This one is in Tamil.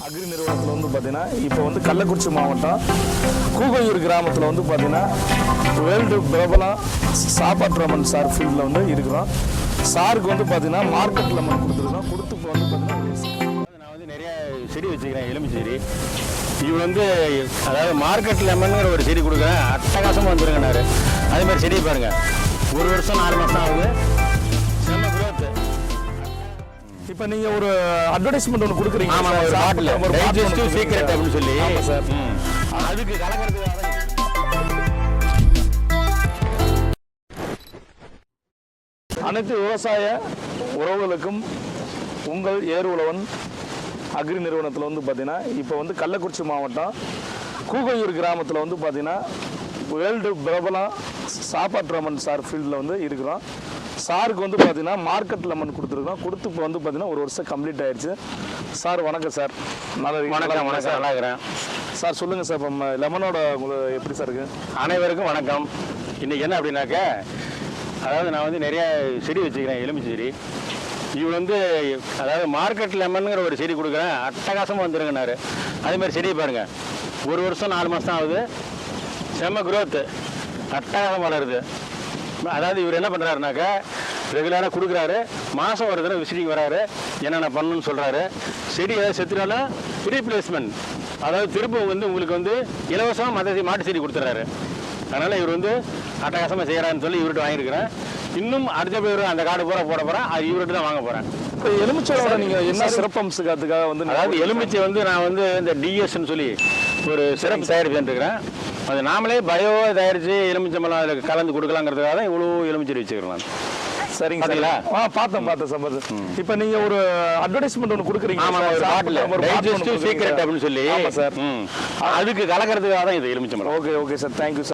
அக்ரி நிறுவனத்தில் வந்து பார்த்தீங்கன்னா இப்போ வந்து கள்ளக்குறிச்சி மாவட்டம் கூகையூர் கிராமத்தில் வந்து பார்த்தீங்கன்னா வேர்ல்டு பிரபலம் சாப்பாட்டு ரமன் சார் ஃபீல்டில் வந்து இருக்கிறோம். சாருக்கு வந்து பார்த்தீங்கன்னா மார்க்கெட் லெமன் கொடுத்துருக்கோம். கொடுத்து இப்போ வந்து பார்த்தீங்கன்னா நான் வந்து நிறைய செடி வச்சுக்கிறேன், எலுமிச்சை செடி. இவர் வந்து அதாவது மார்க்கெட் லெமனுங்கிற ஒரு செடி கொடுக்குறேன், அட்டகாசமாக வந்துருங்கனாரு. அதே மாதிரி செடியை பாருங்கள், ஒரு வருஷம் 4 மாதம் ஆகுது, செம்ம குரோத்து. இப்போ நீங்கள் ஒரு அட்வர்டைஸ்மெண்ட் ஒன்று கொடுக்குறீங்க. ஆமாம், ஒரு பாட்டில் டைஜஸ்டிவ் சீக்ரெட் அப்படின்னு சொல்லி. சார் அதுக்கு கலக்கிறதுக்காக அனைத்து விவசாய உறவுகளுக்கும் உங்கள் ஏர் உழவன் அக்ரி நிறுவனத்தில் வந்து பார்த்தீங்கன்னா இப்போ வந்து கள்ளக்குறிச்சி மாவட்டம் கூகையூர் கிராமத்தில் வந்து பார்த்தீங்கன்னா வேர்ல்டு பிரபலம் சாப்பாட்டு ரமன் சார் ஃபீல்டில் வந்து இருக்கிறோம். சாருக்கு வந்து பார்த்தீங்கன்னா மார்க்கெட் லெமன் கொடுத்துருக்கோம். கொடுத்து இப்போ வந்து பார்த்தீங்கன்னா 1 வருஷம் கம்ப்ளீட் ஆயிடுச்சு. சார் வணக்கம் சார். வணக்கம். வணக்கம், நல்லா இருக்கிறேன் சார். சொல்லுங்கள் சார், இப்போ லெமனோட உங்களுக்கு எப்படி சார் இருக்குது? அனைவருக்கும் வணக்கம். இன்றைக்கி என்ன அப்படின்னாக்க, அதாவது நான் வந்து நிறைய செடி வச்சுக்கிறேன், எலுமிச்சை செடி. இவர் வந்து அதாவது மார்க்கெட் லெமனுங்கிற ஒரு செடி கொடுக்குறேன், அட்டகாசமாக வந்துருங்கனாரு. அதே மாதிரி செடியை பாருங்கள், ஒரு வருஷம் 4 மாதம் ஆகுது, செம்ம குரோத்து, அட்டகாசம் வளருது. அதாவது இவர் என்ன பண்ணுறாருனாக்கா, ரெகுலராக கொடுக்குறாரு, மாதம் ஒரு தடவை விசிட்டிங் வராரு, என்னென்ன பண்ணணும்னு சொல்கிறாரு. செடி ஏதாவது செத்துனாலும் ரீப்ளேஸ்மெண்ட், அதாவது திரும்ப வந்து உங்களுக்கு வந்து இலவசமாக மாட்டு செடி கொடுத்துட்றாரு. அதனால் இவர் வந்து அட்டகாசமாக செய்கிறான்னு சொல்லி இவர்கிட்ட வாங்கியிருக்கிறேன். இன்னும் அடுத்த பேர் அந்த கார்டு பூரா போட போகிறேன், அது இவர்கிட்ட தான் வாங்க போகிறேன். இப்போ எலுமிச்சையோட நீங்கள் என்ன சிறப்பம்சுக்கு அதுக்காக வந்து, அதாவது எலுமிச்சை வந்து நான் வந்து இந்த டிஎஸ்ன்னு சொல்லி ஒரு சிறப்பு தயாரிப்பு பண்ணிருக்கிறேன். அது நாமளே பயோ தயாரித்து எலுமிச்சம்பழம் அதில் கலந்து கொடுக்கலாங்கிறதுக்காக தான் இவ்வளோ எலுமிச்சை வச்சுக்கிறேன். சரிங்க சார். பார்த்தேன் சார். இப்போ நீங்க ஒரு அட்வர்டைஸ்மெண்ட் ஒன்று கொடுக்குறீங்க. ஆமாம், ஒரு பாட்டில் டைஜஸ்டிவ் சீக்ரெட் அப்படின்னு சொல்லி. சார் அதுக்கு கலக்கிறதுக்காக தான் இது எலுமிச்சம்பழம். Okay sir, thank you sir.